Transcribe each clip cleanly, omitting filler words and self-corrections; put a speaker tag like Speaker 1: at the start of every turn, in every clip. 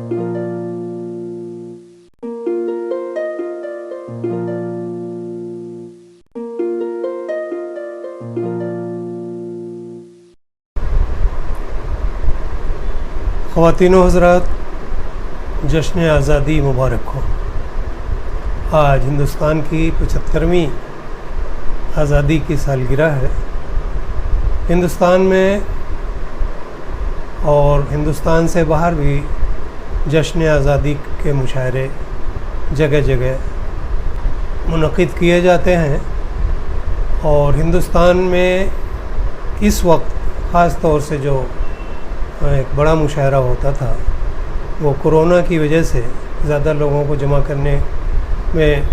Speaker 1: ख़वातीनो हज़रात, जश्न आज़ादी मुबारक हो। आज हिंदुस्तान की 75वीं आज़ादी की सालगिरह है। हिंदुस्तान में और हिंदुस्तान से बाहर भी जश्न आज़ादी के मुशायरे जगह जगह मुनक़िद किए जाते हैं। और हिंदुस्तान में इस वक्त ख़ास तौर से जो एक बड़ा मुशायरा होता था वो कोरोना की वजह से ज़्यादा लोगों को जमा करने में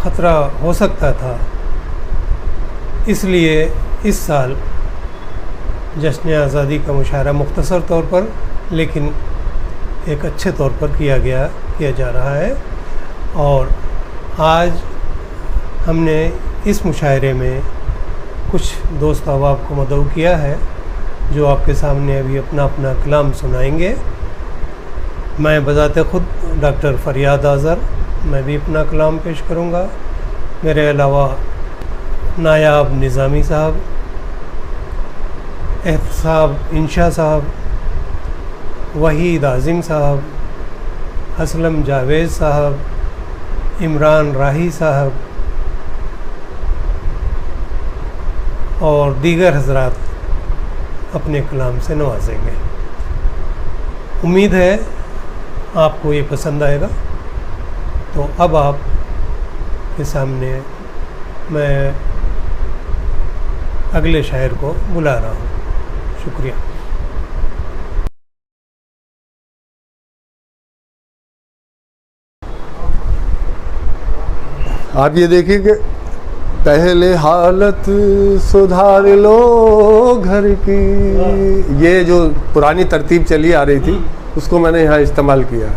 Speaker 1: ख़तरा हो सकता था, इसलिए इस साल जश्न आज़ादी का मुशायरा मुख्तसर तौर पर लेकिन एक अच्छे तौर पर किया जा रहा है। और आज हमने इस मुशायरे में कुछ दोस्त अहबाब को मदऊ किया है जो आपके सामने अभी अपना अपना कलाम सुनाएंगे। मैं बज़ाते ख़ुद डॉक्टर फ़रियाद आज़र, मैं भी अपना कलाम पेश करूँगा। मेरे अलावा नायाब निज़ामी साहब, एहतसाब इंशा साहब, वहीद आज़िम साहब, असलम जावेद साहब, इमरान राही साहब और दीगर हज़रात अपने कलाम से नवाजेंगे। उम्मीद है आपको ये पसंद आएगा। तो अब आप के सामने मैं अगले शायर को बुला रहा हूँ। शुक्रिया।
Speaker 2: आप ये देखिए कि पहले हालत सुधार लो घर की, ये जो पुरानी तरतीब चली आ रही थी उसको मैंने यहाँ इस्तेमाल किया।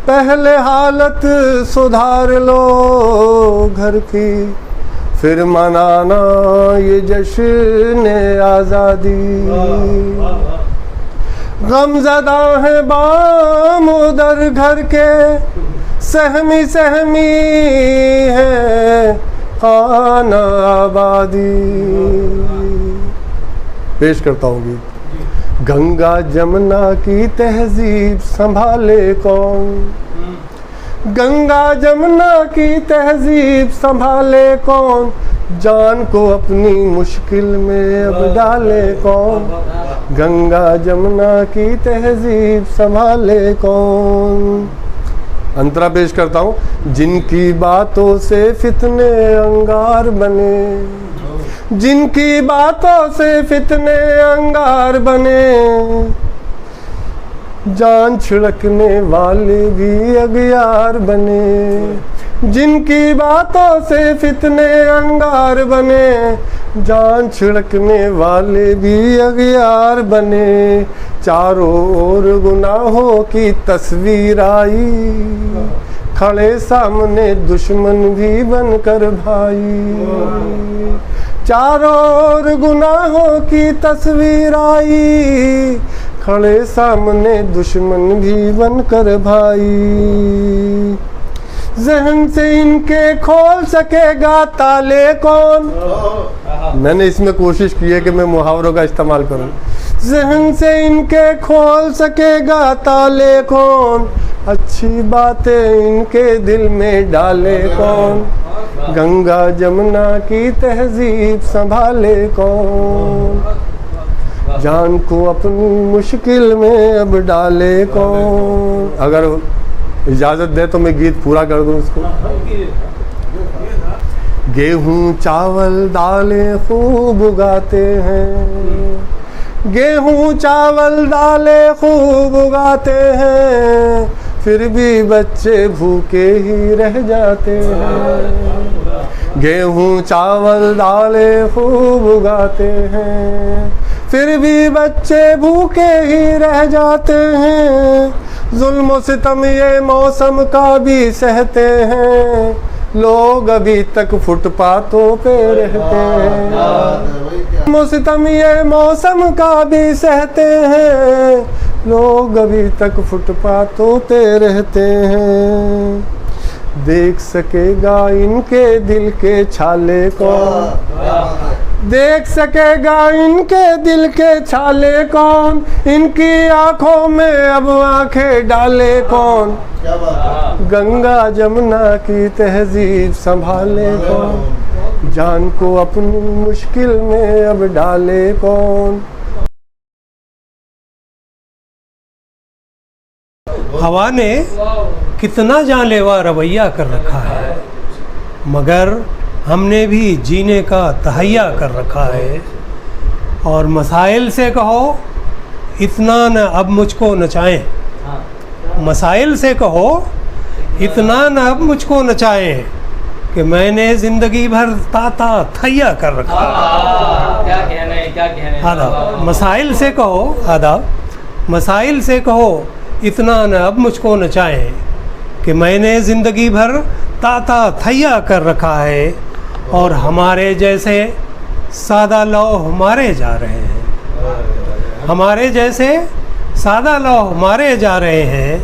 Speaker 2: पहले हालत सुधार लो घर की, फिर मनाना ये जश्न आज़ादी। गमज़दा है बाम उधर घर के, सहमी सहमी है खाना आबादी। पेश करता हूँ गीत। गंगा जमुना की तहजीब संभाले कौन, गंगा जमुना की तहजीब संभाले कौन, जान को अपनी मुश्किल में अब डाले कौन। गंगा जमुना की तहजीब संभाले कौन। अंतरा पेश करता हूँ। जिनकी बातों से फितने अंगार बने, जिनकी बातों से फितने अंगार बने, जान छिड़कने वाले भी अगियार बने। जिनकी बातों से फितने अंगार बने, जान छिड़कने वाले भी अगियार बने। चारों ओर गुनाहों की तस्वीर आई, खड़े सामने दुश्मन भी बनकर भाई। चारों ओर गुनाहों की तस्वीर आई, खड़े सामने दुश्मन भी बनकर भाई। ज़हन से इनके खोल सकेगा ताले कौन। मैंने इसमें कोशिश की है कि मैं मुहावरों का इस्तेमाल करूं। ज़हन से इनके खोल सकेगा ताले कौन, अच्छी बातें इनके दिल में डाले कौन। गंगा जमुना की तहजीब संभाले कौन, जान को अपनी मुश्किल में अब डाले कौन। अगर इजाज़त दे तो मैं गीत पूरा कर दूं इसको। गेहूं चावल दालें खूब उगाते हैं, गेहूं चावल दालें खूब उगाते हैं, फिर भी बच्चे भूखे ही रह जाते हैं। गेहूं चावल दालें खूब उगाते हैं, फिर भी बच्चे भूखे ही रह जाते हैं। जुल्म सितम ये मौसम का भी सहते हैं, लोग अभी तक फुटपाथों पे रहते हैं। जुल्म सितम ये मौसम का भी सहते हैं, लोग अभी तक फुटपाथों पे रहते हैं। देख सकेगा इनके दिल के छाले कौन, देख सकेगा इनके दिल के छाले कौन, इनकी आंखों में अब आंखें डाले कौन, गंगा जमुना की तहजीब संभाले कौन, जान को अपनी मुश्किल में अब डाले कौन।
Speaker 1: हवा ने कितना जानलेवा रवैया कर रखा है, मगर हमने भी जीने का तहैया कर रखा है। और मसाइल से कहो इतना न अब मुझको नचाएं, मसाइल से कहो इतना न अब मुझको नचाएं कि मैंने ज़िंदगी भर ताता थैया कर रखा है।
Speaker 3: क्या कहने
Speaker 1: आदाब मसाइल से कहो, आदाब मसाइल से कहो इतना न अब मुझको नचाएं कि मैंने ज़िंदगी भर ताता थैया कर रखा है। और हमारे जैसे सादा लौह मारे जा रहे हैं, हमारे जैसे सादा लौह मारे जा रहे हैं।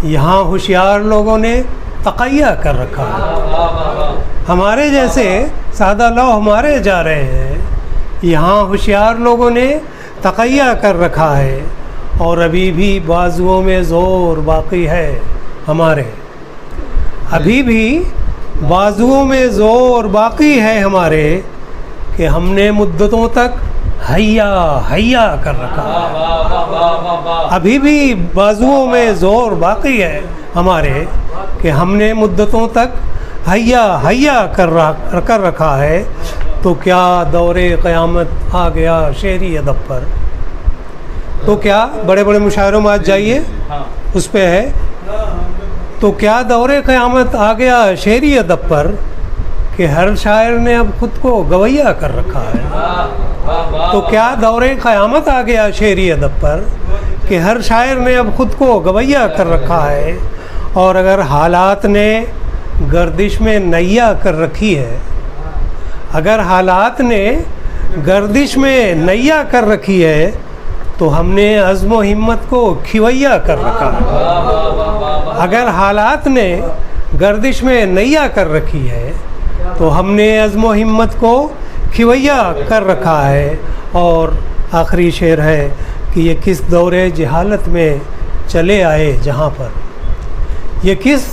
Speaker 1: यहाँ होशियार लोगों ने तकैया कर रखा है, हमारे जैसे सादा लौह मारे जा रहे हैं। यहाँ होशियार लोगों ने तकैया कर रखा है। और अभी भी बाजुओं में ज़ोर बाकी है हमारे, अभी भी बाजुओं में ज़ोर बाकी है हमारे, कि हमने मुद्दतों तक हैया हैया कर रखा है। अभी भी बाजुओं में ज़ोर बाकी है हमारे, कि हमने मुद्दतों तक हैया हैया कर रखा है। तो क्या दौरे क़यामत आ गया शेरी अदब पर, तो क्या बड़े बड़े मुशायरों में आज जाइए उस पे है, तो क्या दौरे क़यामत आ गया शेरी अदब पर, कि हर शायर ने अब खुद को गवैया कर रखा है। तो क्या दौरे क़यामत आ गया शेरी अदब पर, कि हर शायर ने अब खुद को गवैया कर रखा है। और अगर हालात ने गर्दिश में नैया कर रखी है, अगर हालात ने गर्दिश में नैया कर रखी है, तो हमने अज़्म हिम्मत को खिवैया कर रखा है। अगर हालात ने गर्दिश में नैया कर रखी है, तो हमने अज़्म हिम्मत को खिवैया कर रखा है। और आखिरी शेर है कि ये किस दौरे जहालत में चले आए जहाँ पर, ये किस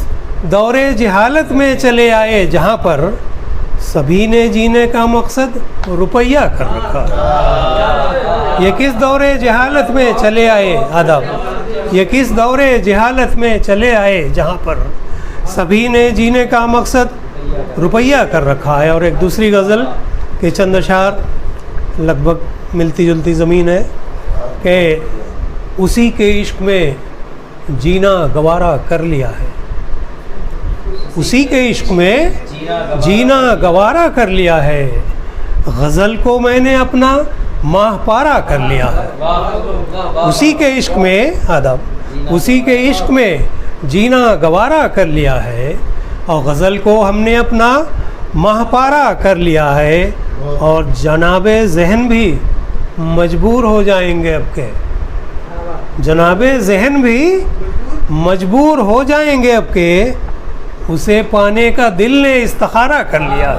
Speaker 1: दौरे जहालत में चले आए जहाँ पर सभी ने जीने का मकसद रुपया कर रखा है। ये किस दौरे जहालत में चले आए, आदाब ये किस दौरे जहालत में चले आए जहाँ पर सभी ने जीने का मकसद रुपया कर रखा है। और एक दूसरी गज़ल के चंद अशार लगभग मिलती जुलती ज़मीन है कि उसी के इश्क में जीना गवारा कर लिया है, उसी के इश्क में जीना गवारा कर लिया है। गज़ल को मैंने अपना माहपारा कर लिया है, उसी के इश्क में आदब उसी के इश्क में जीना गवारा कर लिया है। और गज़ल को हमने अपना माहपारा कर लिया है। और जनाबे ज़हन भी मजबूर हो जाएंगे अब के, जनाबे ज़हन भी मजबूर हो जाएंगे अब के, उसे पाने का दिल ने इस्तिखारा कर लिया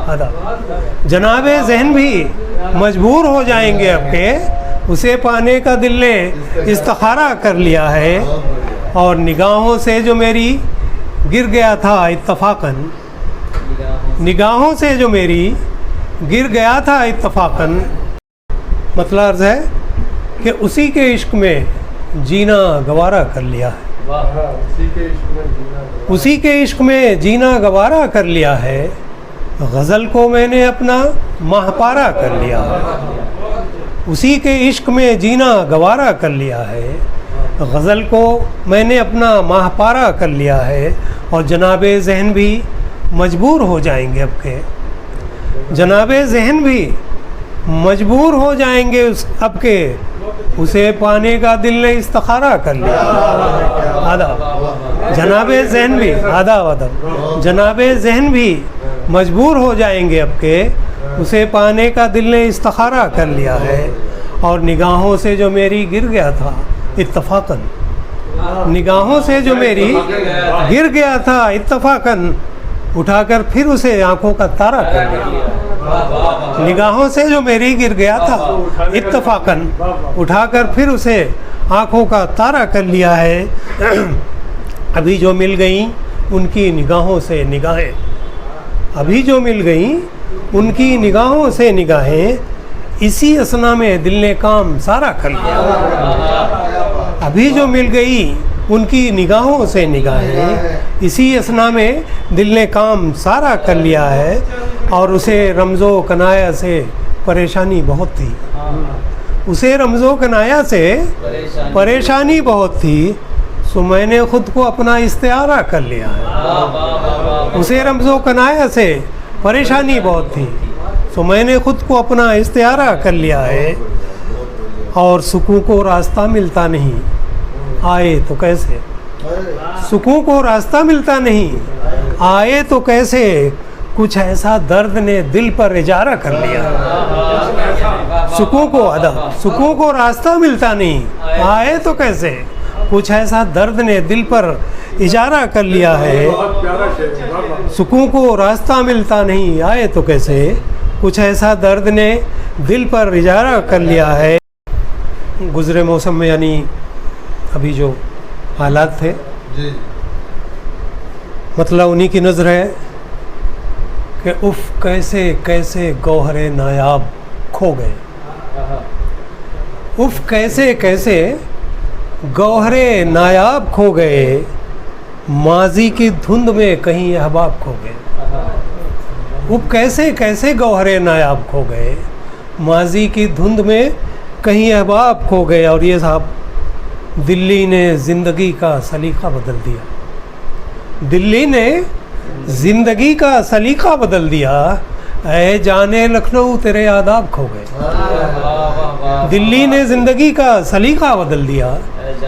Speaker 1: है। जनाबे ज़हन भी मजबूर हो जाएंगे अब के, उसे पाने का दिल ने इस्तिखारा कर लिया है। और निगाहों से जो मेरी गिर गया था इत्तफ़ाक़न, निगाहों से जो मेरी गिर गया था इत्तफ़ाक़न, मतलब अर्ज़ है कि उसी के इश्क में जीना गवारा कर लिया है, उसी के इश्क में जीना गवारा कर लिया है। गज़ल को मैंने अपना माहपारा कर लिया है, उसी के इश्क में जीना गवारा कर लिया है। गज़ल को मैंने अपना माहपारा कर लिया है। और जनाबे ज़हन भी मजबूर हो जाएंगे अब के, जनाबे ज़हन भी मजबूर हो जाएंगे अब के, उसे पाने का दिल ने इस्तिखारा कर लिया। आदाब जनाबे ज़हन भी आदाब जनाबे ज़हन भी मजबूर हो जाएंगे अब के, उसे पाने का दिल ने इस्तिखारा कर लिया है। और निगाहों से जो मेरी गिर गया था इत्तफाकन, निगाहों से जो मेरी गिर गया था इत्तफाकन, उठाकर फिर उसे आंखों का तारा कर लिया। निगाहों से जो मेरी गिर गया था इत्तफाकन, उठाकर फिर उसे आंखों का तारा कर लिया है। अभी जो मिल गई उनकी निगाहों से निगाहें, अभी जो मिल गई उनकी निगाहों से निगाहें, इसी असना में दिल ने काम सारा कर लिया। अभी जो मिल गई उनकी निगाहों से निगाहें, इसी असना में दिल ने काम सारा कर लिया है। और उसे रमज़ो कनाया से परेशानी बहुत थी, उसे रमज़ो कनाया से परेशानी बहुत थी, सो मैंने ख़ुद को अपना इस्तिआरा कर लिया है। उसे रमज़ो कनाया से परेशानी बहुत थी, सो मैंने ख़ुद को अपना इस्तिआरा कर लिया है। और सुकून को रास्ता मिलता नहीं, आए तो कैसे, सुकून को रास्ता मिलता नहीं, आए तो कैसे, कुछ ऐसा दर्द ने दिल पर इजारा कर लिया। सुकून को अदा, सुकून को रास्ता मिलता नहीं, आए तो कैसे, कुछ ऐसा दर्द ने दिल पर इजारा कर लिया है। सुकून को रास्ता मिलता नहीं, आए तो कैसे, कुछ ऐसा दर्द ने दिल पर इजारा कर लिया है। गुज़रे मौसम में यानी अभी जो हालात थे, मतलब उन्हीं की नज़र है कि उफ़ कैसे कैसे गौहरे नायाब खो गए, उफ़ कैसे कैसे गौहरे नायाब खो गए, माजी की धुंध में कहीं अहबाब खो गए। उफ़ कैसे कैसे गौहरे नायाब खो गए, माजी की धुंध में कहीं अहबाब खो गए। और ये साहब, दिल्ली ने ज़िंदगी का सलीका बदल दिया, दिल्ली ने ज़िंदगी का सलीका बदल दिया। ऐ जाने लखनऊ तेरे आदाब खो गए, दिल्ली ने ज़िंदगी का सलीका बदल दिया।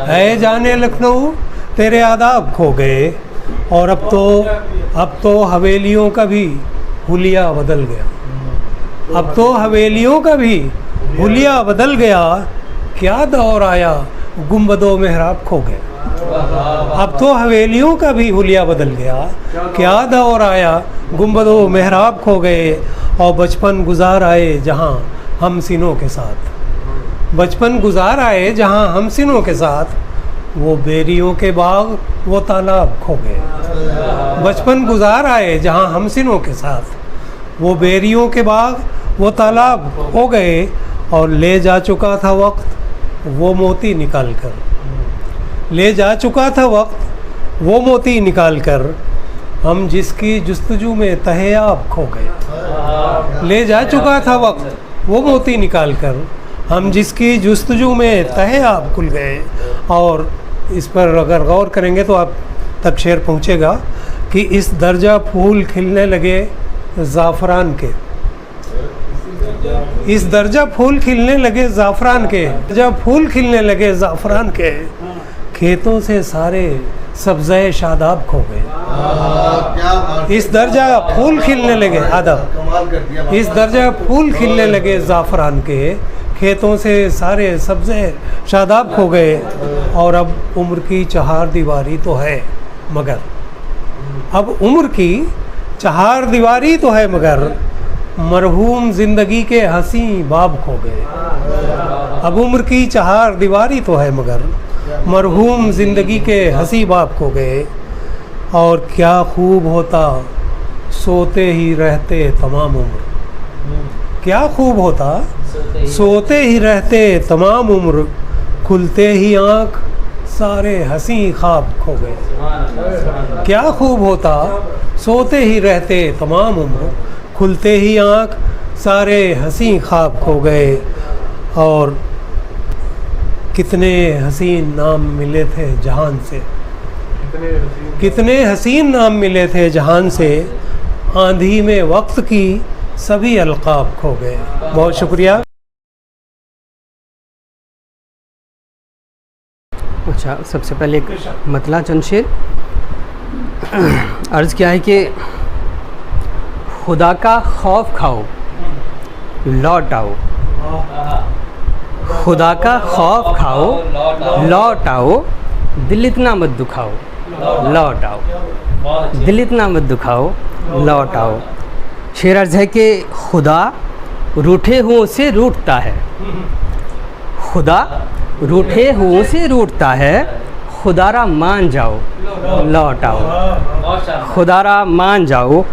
Speaker 1: ऐ जाने लखनऊ तेरे आदाब खो गए। और अब तो हवेलियों का भी हुलिया बदल गया, अब तो हवेलियों का भी हुलिया बदल गया। क्या दौर आया गुंबदों मेहराब खो गए, अब तो हवेलियों का भी हुलिया बदल गया। क्या दौर आया गुंबदों मेहराब खो गए। और बचपन गुजार आए जहाँ हम सिनों के साथ, बचपन गुजार आए जहाँ हम सिनों के साथ, वो बेरियों के बाग वो तालाब खो गए। बचपन गुजार आए जहाँ हम सिनों के साथ, वो बेरियों के बाग वो तालाब खो गए। और ले जा चुका था वक्त वो मोती निकाल कर, ले जा चुका था वक्त वो मोती निकाल कर, हम जिसकी जुस्तजू में तहेयाब खो गए। ले जा चुका था वक्त वो मोती निकाल कर, हम जिसकी जुस्तजू में तहेयाब खुल गए। और इस पर अगर गौर करेंगे तो आप तक शेर पहुँचेगा कि इस दर्जा फूल खिलने लगे ज़ाफ़रान के, इस दर्जा फूल खिलने लगे ज़ाफ़रान के, जब फूल खिलने लगे ज़ाफ़रान के, खेतों से सारे सब्ज़े शादाब खो गए। इस दर्जा फूल खिलने लगे आदब, इस दर्जा फूल खिलने लगे ज़ाफ़रान के, खेतों से सारे सब्ज़े शादाब खो गए। और अब उम्र की चहार दीवारी तो है मगर, अब उम्र की चहार दीवारी तो है मगर, मरहूम ज़िंदगी के हंसी बाब खो गए। अब उम्र की चहार दीवारी तो है मगर, मरहूम ज़िंदगी के हंसी बाब खो गए। और क्या खूब होता सोते ही रहते तमाम उम्र, क्या खूब होता सोते ही रहते तमाम उम्र, खुलते ही आँख सारे हंसी ख्वाब खो गए। क्या खूब होता सोते ही रहते तमाम उम्र, खुलते ही आँख सारे हंसी ख्वाब खो गए। और कितने हसीन नाम मिले थे जहान से, कितने हसीन नाम मिले थे जहान से, आंधी में वक्त की सभी अलकाब खो गए। बहुत शुक्रिया।
Speaker 3: अच्छा, सबसे पहले एक मतला चंद शेर अर्ज़ किया है कि खुदा का खौफ खाओ लौट आओ, खुदा का खौफ खाओ, लौट आओ, दिल इतना मत दुखाओ, लौट आओ, दिल इतना मत दुखाओ, लौट आओ। शेर अर्ज़ है कि खुदा रूठे हुओं से रूठता है, खुदा रूठे हुओं से रूठता है, खुदारा मान जाओ, लौट आओ, खुदारा मान जाओ,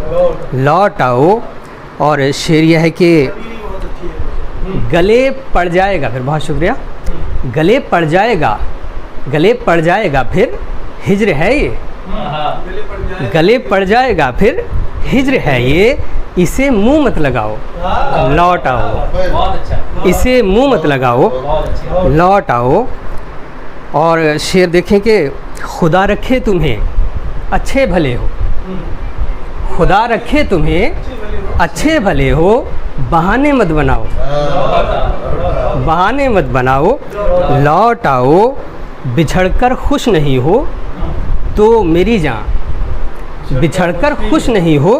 Speaker 3: लौट आओ। और शेर यह है कि गले पड़ जाएगा, फिर बहुत शुक्रिया, गले पड़ जाएगा, गले पड़ जाएगा फिर हिज्र है ये, गले पड़ जाएगा फिर हिज्र है ये, इसे मुंह मत लगाओ, लौट आओ, इसे मुंह मत लगाओ, लौट आओ। और शेर देखें कि खुदा रखे तुम्हें अच्छे भले हो, खुदा रखे तुम्हें अच्छे भले हो, बहाने मत बनाओ, बहाने मत बनाओ, लौट आओ। बिछड़कर खुश नहीं हो तो मेरी जान, बिछड़कर खुश नहीं हो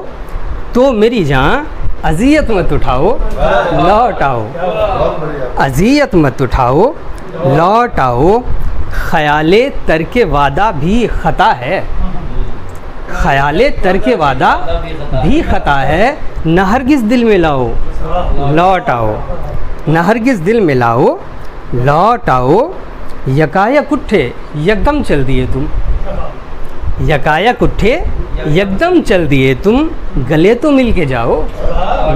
Speaker 3: तो मेरी जान, अज़ियत मत उठाओ, लौट आओ, अज़ियत मत उठाओ, लौट आओ। ख़याले तर्के वादा भी ख़ता है, ख़याले तर्के वादा भी ख़ता है, न हरगिज़ दिल में लाओ, लौट आओ, न हरगिज़ दिल में लाओ, लौट आओ। यकायक उठे यकदम चल दिए तुम, यकायक उठे यकदम चल दिए तुम, गले तो मिल के जाओ,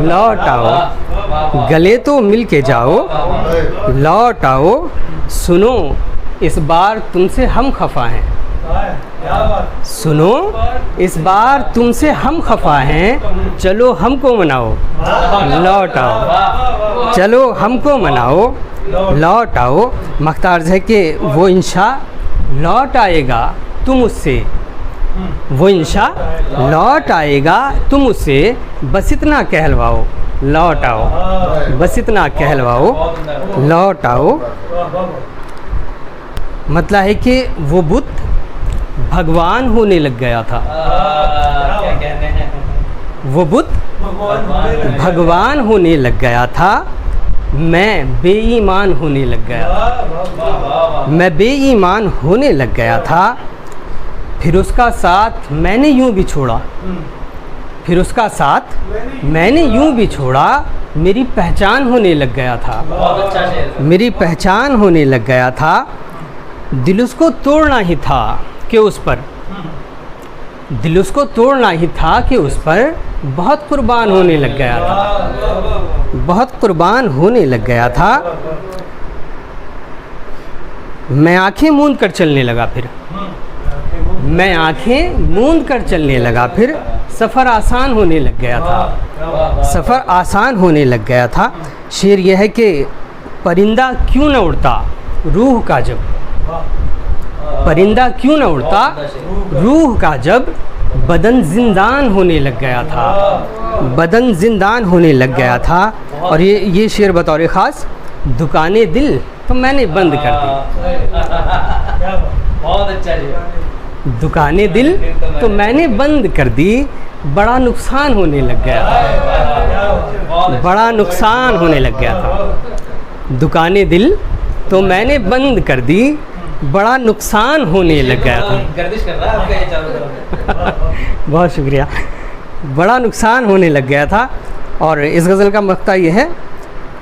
Speaker 3: लौट आओ, गले तो मिल के जाओ, लौट आओ। सुनो इस बार तुमसे हम खफा हैं, सुनो इस बार तुमसे हम खफा हैं, चलो हमको मनाओ, लौट आओ, चलो हमको मनाओ, लौट आओ। मख्तार है कि वो इंशा लौट आएगा तुम उससे, वो इंशा लौट आएगा तुम उससे, बस इतना कहलवाओ, लौट आओ, बस इतना कहलवाओ, लौट आओ। मतलब है कि वो बुत भगवान होने लग गया था,
Speaker 4: क्या कहने हैं,
Speaker 3: वो बुत भगवान होने लग गया था, मैं बेईमान होने लग गया था, मैं बेईमान होने लग गया था। फिर उसका साथ मैंने यूं भी छोड़ा, फिर उसका साथ मैंने यूं भी छोड़ा, मेरी पहचान होने लग गया था, मेरी पहचान होने लग गया था। दिल उसको तोड़ना ही था कि उस पर, दिल उसको तोड़ना ही था कि उस पर बहुत कुर्बान होने लग गया था, बहुत कुर्बान होने लग गया था। मैं आंखें मूंद कर चलने लगा फिर, मैं आंखें मूंद कर चलने लगा फिर, सफ़र आसान होने लग गया था, सफ़र आसान होने लग गया था। शेर यह है कि परिंदा क्यों न उड़ता रूह का जब, परिंदा क्यों न उड़ता रूह का जब, बदन जिंदान होने लग गया था, बदन जिंदान होने लग गया था। और ये शेर बतौर ख़ास, दुकानें दिल तो मैंने बंद कर दी,
Speaker 4: बहुत अच्छा जी,
Speaker 3: दुकानें दिल तो मैंने बंद कर दी, बड़ा नुकसान होने लग गया था, बड़ा नुकसान होने लग गया था। दुकानें दिल तो मैंने बंद कर दी, बड़ा नुकसान होने लग गया था।
Speaker 4: गर्दिश कर रहा है आपका ये चारों तरफ।
Speaker 3: बहुत शुक्रिया। बड़ा नुकसान होने लग गया था। और इस गज़ल का मक्ता ये है,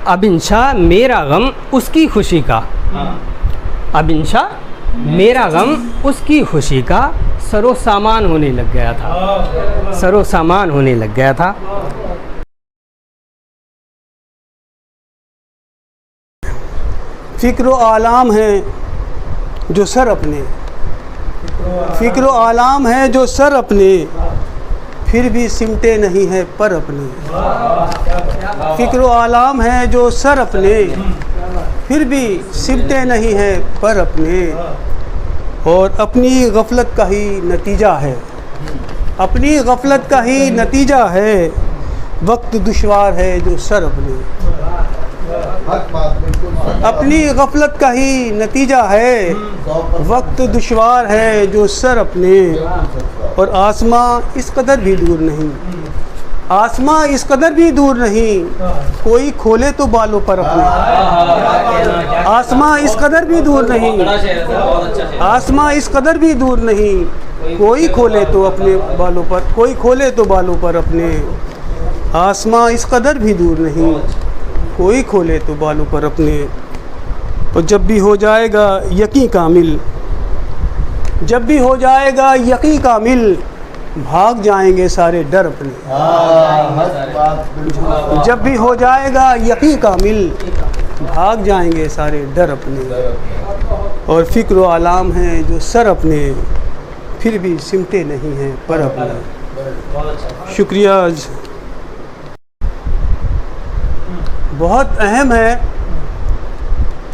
Speaker 3: अब इंशा मेरा गम उसकी खुशी का, अब इंशा मेरा गम उसकी खुशी का, सरो सामान होने लग गया था, सरो सामान होने लग गया था।
Speaker 2: फ़िक्र आलाम है जो सर अपने, फ़िक्र आलाम है जो सर अपने, फिर भी सिमटे नहीं है पर अपने। फ़िक्र आलाम है जो सर अपने, फिर भी सिमटे नहीं है पर अपने। और अपनी गफलत का ही नतीजा है, अपनी गफलत का ही नतीजा है, वक्त दुश्वार है जो सर अपने। अपनी गफलत का ही नतीजा है, वक्त दुश्वार है जो सर अपने। और आसमां इस कदर भी दूर नहीं, आसमां इस कदर भी दूर नहीं, कोई खोले तो बालों पर अपने। आसमां इस कदर भी दूर नहीं,
Speaker 4: बड़ा शेर है सर, बहुत अच्छा शेर।
Speaker 2: आसमां इस कदर भी दूर नहीं, कोई खोले तो अपने बालों पर, कोई खोले तो बालों पर अपने। आसमां इस कदर भी दूर नहीं, कोई खोले तो बालों पर अपने। और जब भी हो जाएगा यकीन कामिल, जब भी हो जाएगा यकीन कामिल, भाग जाएंगे सारे डर अपने। जब भी हो जाएगा यकीन कामिल, भाग जाएंगे सारे डर अपने। और फिक्र व आलाम हैं जो सर अपने, फिर भी सिमटे नहीं हैं पर अपने। शुक्रिया। बहुत अहम है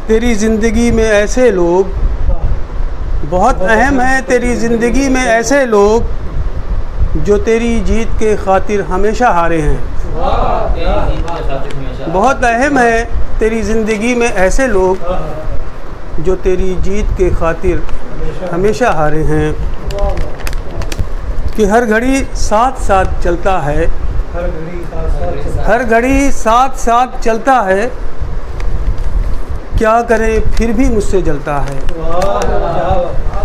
Speaker 2: तेरी ज़िंदगी में ऐसे लोग, बहुत अहम है तेरी ज़िंदगी में ऐसे लोग जो तेरी जीत के खातिर हमेशा हारे हैं। बहुत अहम है तेरी ज़िंदगी में ऐसे लोग जो तेरी जीत के खातिर हमेशा हारे हैं। कि हर घड़ी साथ साथ चलता है, हर घड़ी साथ साथ चलता है, क्या करें फिर भी मुझसे जलता है।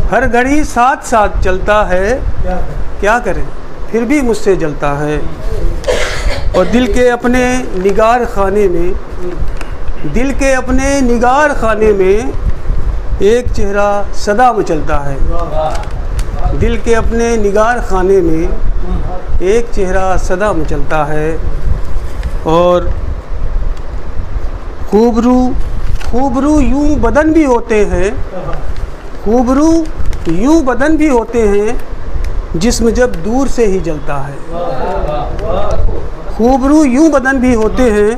Speaker 2: हर घड़ी साथ साथ चलता है, क्या करें फिर भी मुझसे जलता है। और दिल के अपने निगार खाने में, दिल के अपने निगार खाने में एक चेहरा सदा मचलता है। दिल के अपने निगार खाने में एक चेहरा सदा मचलता है। और खूबरू यूं बदन भी होते हैं, खूबरू यूं बदन भी होते हैं, जिस्म जब दूर से ही जलता है। खूबरू यूं बदन भी होते हैं,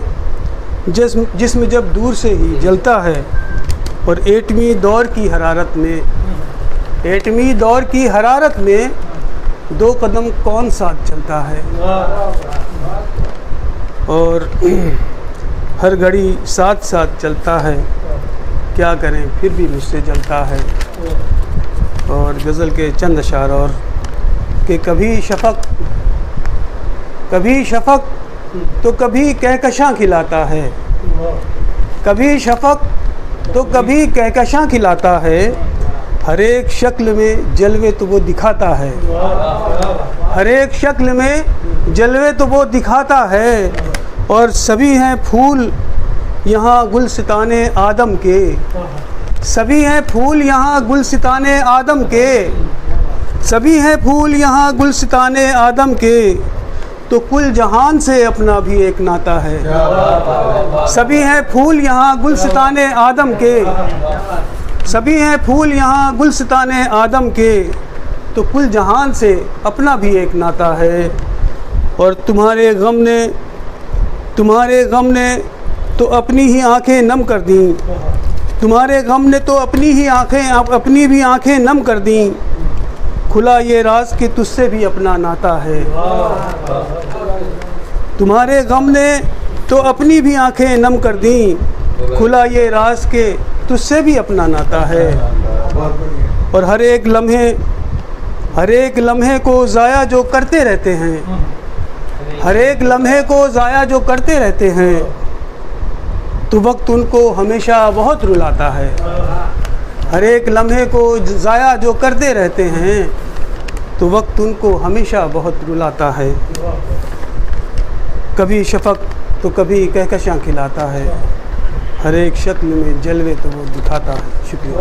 Speaker 2: जिस्म जब दूर से ही जलता है। और एटमी दौर की हरारत में, एटमी दौर की हरारत में दो कदम कौन साथ चलता है। और हर घड़ी साथ साथ चलता है, क्या करें फिर भी मुझसे जलता है। और गज़ल के चंद अशार और कि कभी शफ़क़ तो कभी कहकशां खिलाता है, कभी शफ़क़ तो कभी कहकशां खिलाता है। हर एक शक्ल में जलवे तो वो दिखाता है, हर एक शक्ल में जलवे तो वो दिखाता है। और सभी हैं फूल यहाँ गुलसिताने आदम के, सभी हैं फूल यहाँ गुलसिताने आदम के, सभी हैं फूल यहाँ गुलसिताने आदम के। तो कुल जहान से अपना भी एक नाता है। सभी हैं फूल यहाँ गुलसिताने आदम के, सभी हैं फूल यहाँ गुलसिताने आदम के। तो कुल जहान से अपना भी एक नाता है। और तुम्हारे गम ने तो अपनी ही आंखें नम कर दी, तुम्हारे गम ने तो अपनी भी आंखें नम कर दी। खुला ये राज कि तुझसे भी अपना नाता है। तुम्हारे गम ने तो अपनी भी आंखें नम कर दी, खुला ये राज के तुझसे भी अपना नाता है। और हर एक लम्हे को ज़ाया जो करते रहते हैं, हर एक लम्हे को ज़ाया जो करते रहते हैं, तो वक्त उनको हमेशा बहुत रुलाता है। हर एक लम्हे को ज़ाया जो करते रहते हैं, तो वक्त उनको हमेशा बहुत रुलाता है। कभी शफ़क़ तो कभी कहकशां खिलाता है, हर एक शक्ल में जलवे तो वो दिखाता है। शुक्रिया।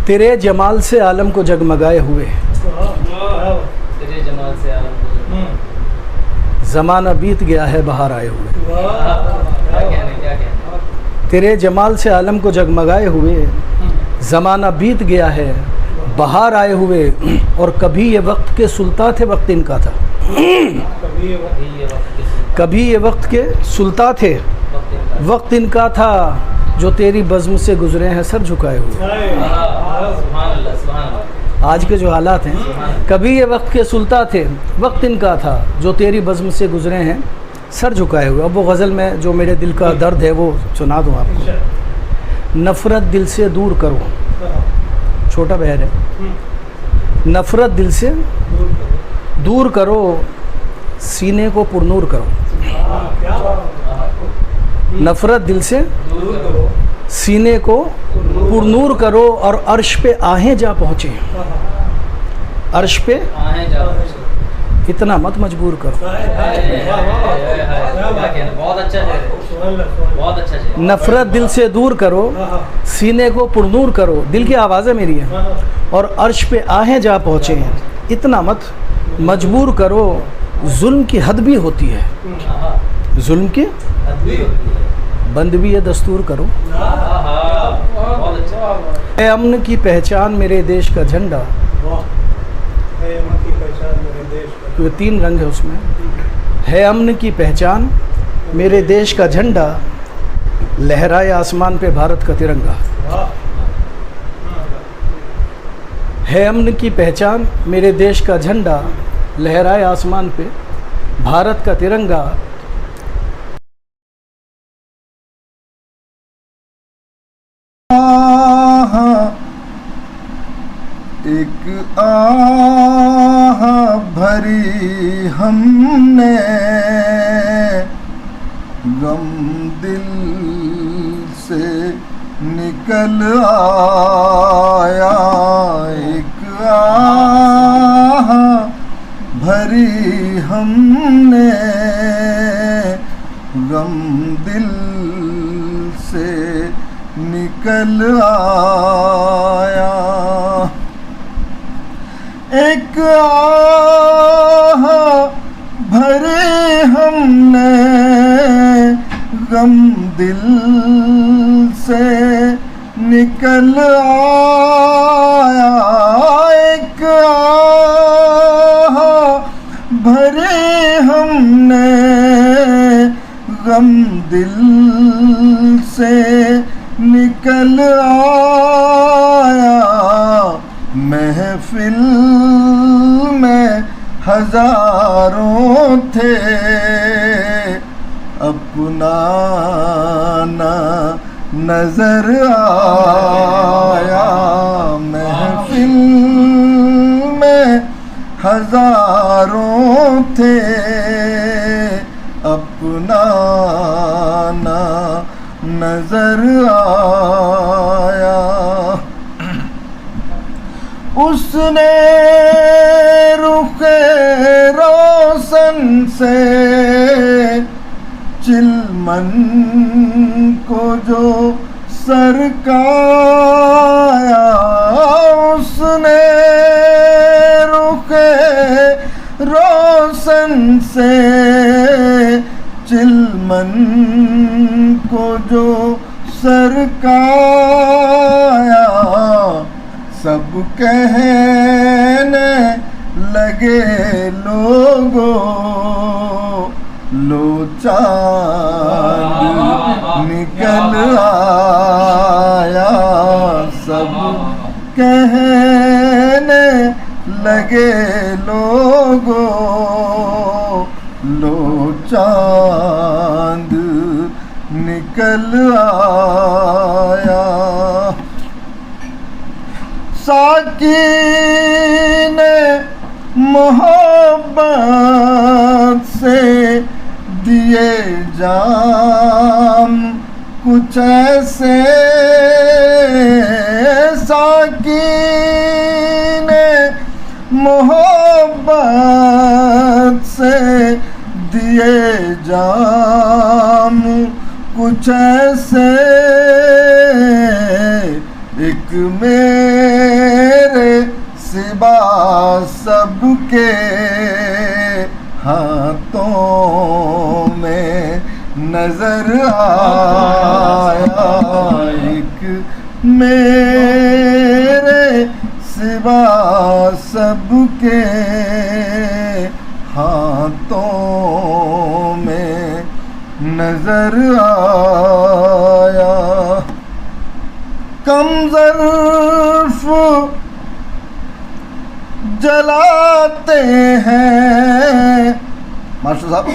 Speaker 5: तेरे जमाल से आलम को जगमगाए हुए,
Speaker 4: तेरे जमाल से आलम को
Speaker 5: ज़माना बीत गया है बहार आए हुए।
Speaker 4: क्या कहने
Speaker 5: तेरे जमाल से आलम को जगमगाए हुए, ज़माना बीत गया है बहार आए हुए। और कभी ये वक्त के सुल्तान थे, वक्त इनका था। कभी ये वक्त के सुल्तान थे, वक्त इनका था। जो तेरी बज़्म से गुजरे हैं सर झुकाए हुए। आज के जो हालात हैं, कभी ये वक्त के सुल्तान थे, वक्त इनका था। जो तेरी बज़्म से गुजरे हैं सर झुकाए हुए। अब वो गज़ल में जो मेरे दिल का दर्द है वो सुना दूँ आपको। नफ़रत दिल से दूर करो, छोटा बहर है। नफ़रत दिल से दूर करो, सीने को पुरनूर करो। नफ़रत दिल से सीने को पुरनूर करो और अर्श पे आहें जा पहुँचे। अर्श पे
Speaker 4: आए जाओ।
Speaker 5: इतना मत मजबूर करो।
Speaker 4: क्या कहना, बहुत अच्छा है, बहुत अच्छा है।
Speaker 5: नफ़रत दिल से दूर करो, सीने को पुरनूर करो। दिल की आवाज़ है मेरी है। और अर्श पे आहें जा पहुँचे। इतना मत मजबूर करो, जुल्म की हद भी होती है। जुल्म की बंद भी है, दस्तूर करो।
Speaker 4: बहुत अच्छा।
Speaker 5: है अमन की पहचान मेरे देश का झंडा। तो ये 3 रंग है उसमें। है अमन की पहचान मेरे देश का झंडा, लहराए आसमान पे भारत का तिरंगा। है अमन की पहचान मेरे देश का झंडा, लहराए आसमान पे भारत का तिरंगा।
Speaker 2: एक आह भरी हमने, गम दिल से निकल आया। एक आह भरी हमने, गम दिल से निकल आया। एक आह भरे हमने, गम दिल से निकल आया। एक आह भरे हमने, गम दिल से निकल आया। महफिल में हजारों थे, अपना ना नजर आया। महफिल में हजारों थे, अपना ना नजर आया। उसने रुखे रोशन से चिलमन को जो सरकाया। उसने रुखे रोशन से चिलमन को जो सरकाया। सब कहने लगे लोगों, लो चांद निकल आया। सब कहने लगे लोगों, लो चांद निकल आया। साकी ने मोहब्बत से दिए जाम कुछ ऐसे। साकी ने मोहब्बत से दिए जाम कुछ ऐसे। एक मेरे सिवा सबके हाथों में नजर आया। एक मेरे सिवा सबके हाथों में नजर आया। कम ज़र्फ़ जलाते हैं मास्टर साहब,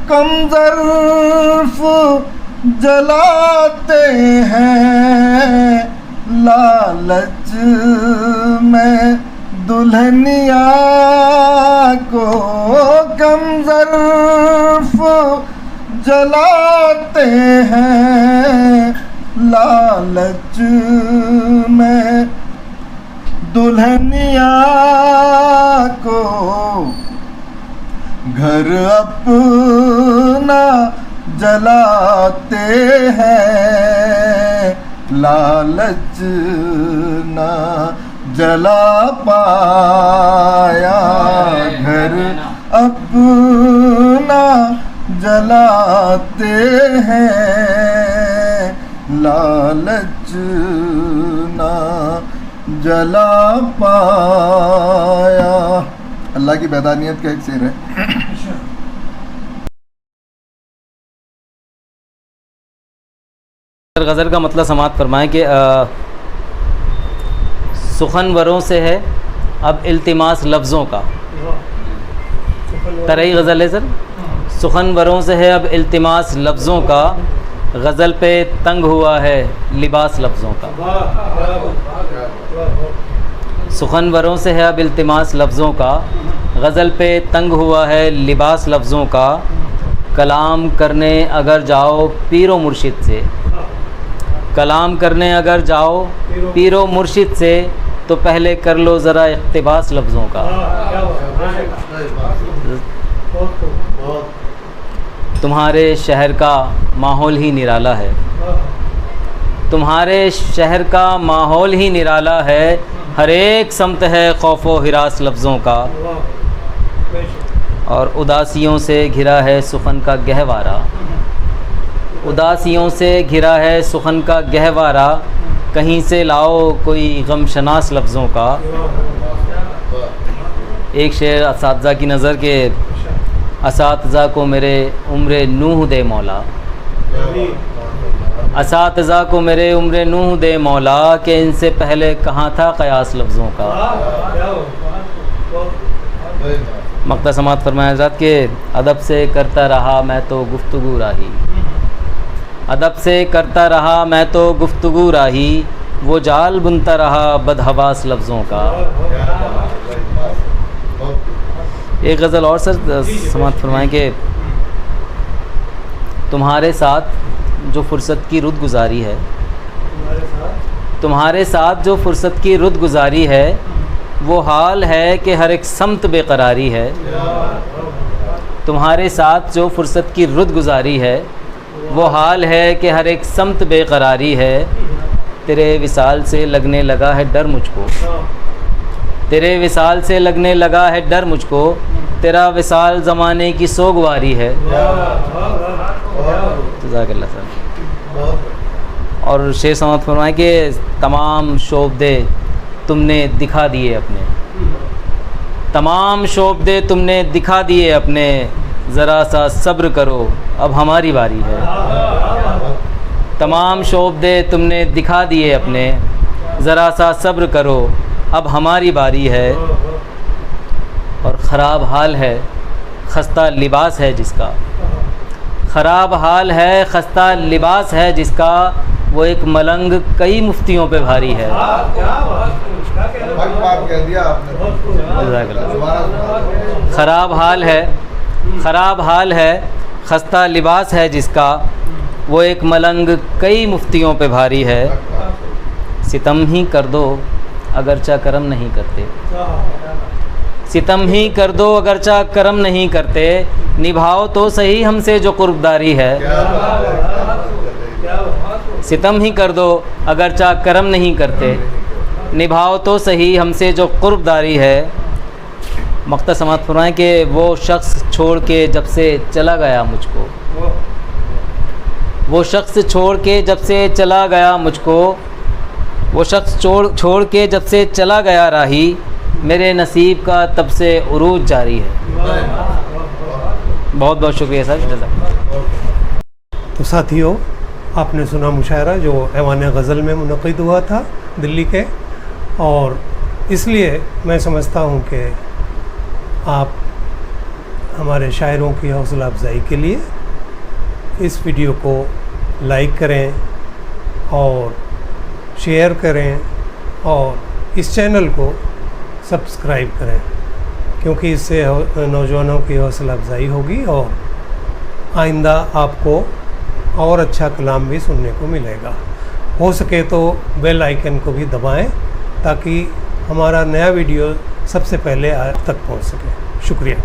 Speaker 2: कम ज़र्फ़ जलाते हैं, लालच में दुल्हनिया को कम ज़र्फ़ जलाते हैं, लालच में दुल्हनिया को घर अपना जलाते हैं, लालच ना जला पाया घर अपना जलाते हैं, लालच ना जला पाया। अल्लाह की बैदानियत का एक शेर है।
Speaker 4: गज़ल का मतलब समात फरमाएं कि सुखनवरों से है अब इल्तिमास लफ्ज़ों का। तरही गज़ल है सर। सुखनवरों से है अब इल्तिमास लफ्ज़ों का, गज़ल पे तंग हुआ है लिबास लफ्ज़ों का। सुखनवरों से है अब इल्तिमास लफ्ज़ों का, गज़ल पे तंग हुआ है लिबास लफ्ज़ों का। कलाम करने अगर जाओ पीरो मुर्शिद से, कलाम करने अगर जाओ पीरो मुर्शिद से, तो पहले कर लो ज़रा इक़्तिबास लफ्ज़ों का। तुम्हारे शहर का माहौल ही निराला है, तुम्हारे शहर का माहौल ही निराला है, हर एक समत है खौफो हिरास लफ्ज़ों का। और उदासियों से घिरा है सुखन का गहवारा, उदासियों से घिरा है सुखन का गहवारा, कहीं से लाओ कोई गमशनास लफ्ज़ों का। एक शेर असातिज़ा की नज़र के, असातिज़ा को मेरे उम्र नूह दे मौला, असातिज़ा को मेरे उम्र नूह दे मौला, कि इनसे पहले कहाँ था क़यास लफ्ज़ों का। मक़ता समात फरमाया हज़रत के, अदब से करता रहा मैं तो गुफ्तगू राही, अदब से करता रहा मैं तो गुफ्तगू राही, वो जाल बुनता रहा बदहवास लफ्ज़ों का। एक गज़ल और सर समात फरमाएं कि तुम्हारे साथ जो फ़ुर्सत की रुत गुज़ारी है, तुम्हारे साथ जो फ़ुर्सत की रुत गुज़ारी है, वो हाल है कि हर एक समत बेकरारी है। तुम्हारे साथ जो फ़ुर्सत की रुत गुज़ारी है, वो हाल है कि हर एक समत बेकरारी है। तेरे विसाल से लगने लगा है डर मुझको, तेरे विसाल से लगने लगा है डर मुझको, तेरा विसाल ज़माने की सोगवारी है। जज़ाकल्लाह सर। और शेर समात फरमाए कि तमाम शोबदे तुमने दिखा दिए अपने, तमाम शोबदे तुमने दिखा दिए अपने, ज़रा सा सब्र करो अब हमारी बारी है। तमाम शोबदे तुमने दिखा दिए अपने, ज़रा सा सब्र करो अब हमारी बारी है। और ख़राब हाल है खस्ता लिबास है जिसका, ख़राब हाल है खस्ता लिबास है जिसका, वो एक मलंग कई मुफ्तियों पे भारी है। ख़राब हाल है, ख़राब हाल है खस्ता लिबास है जिसका, वो एक मलंग कई मुफ्तियों पे भारी है। सितम ही कर दो अगरचा करम नहीं करते, सितम ही कर दो अगरचा करम नहीं करते, निभाओ तो सही हमसे जो कुर्बदारी है। सितम ही कर दो अगरचा करम नहीं करते, निभाओ तो सही हमसे जो कुर्बदारी है। मक़ता समात फरमाएं कि वो शख्स छोड़ के जब से चला गया मुझको, वो शख्स छोड़ के जब से चला गया मुझको, वो शख्स छोड़ के जब से चला गया राही, मेरे नसीब का तब से उरूज जारी है। बहुत बहुत शुक्रिया सर।
Speaker 1: तो साथियों, आपने सुना मुशायरा जो ऐवान गज़ल में मुनक़िद हुआ था दिल्ली के, और इसलिए मैं समझता हूँ कि आप हमारे शायरों की हौसला अफजाई के लिए इस वीडियो को लाइक करें और शेयर करें और इस चैनल को सब्सक्राइब करें, क्योंकि इससे नौजवानों की हौसला अफजाई होगी और आइंदा आपको और अच्छा कलाम भी सुनने को मिलेगा। हो सके तो बेल आइकन को भी दबाएं ताकि हमारा नया वीडियो सबसे पहले आप तक पहुंच सके। शुक्रिया।